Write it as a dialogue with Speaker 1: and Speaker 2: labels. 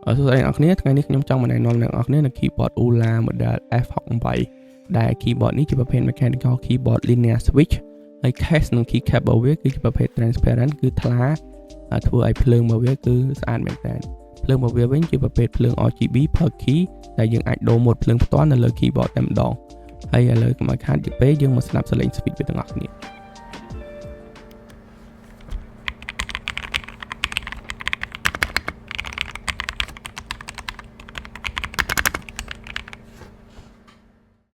Speaker 1: សួស្តីអ្នកនរថ្ងៃនេះខ្ញុំចង់មកណែនាំអ្នកនរនៅ keyboard Ula model F68 ដែល keyboard នេះជាប្រភេទ mechanical keyboard linear switch ហើយ case និង keycap របស់វាគឺជាប្រភេទ transparent គឺថ្លាធ្វើឲ្យភ្លើងរបស់វាគឺស្អាតមែនតើភ្លើងរបស់វាវិញជាប្រភេទភ្លើង RGB per key ដែលយើងអាចដូរ mode ភ្លើងផ្ទាល់នៅលើ keyboard តែម្ដងហើយឥឡូវកុំឲ្យខាតទៀតពេកយើងមកស្ដាប់សលេង switch វាទាំងអស់គ្នា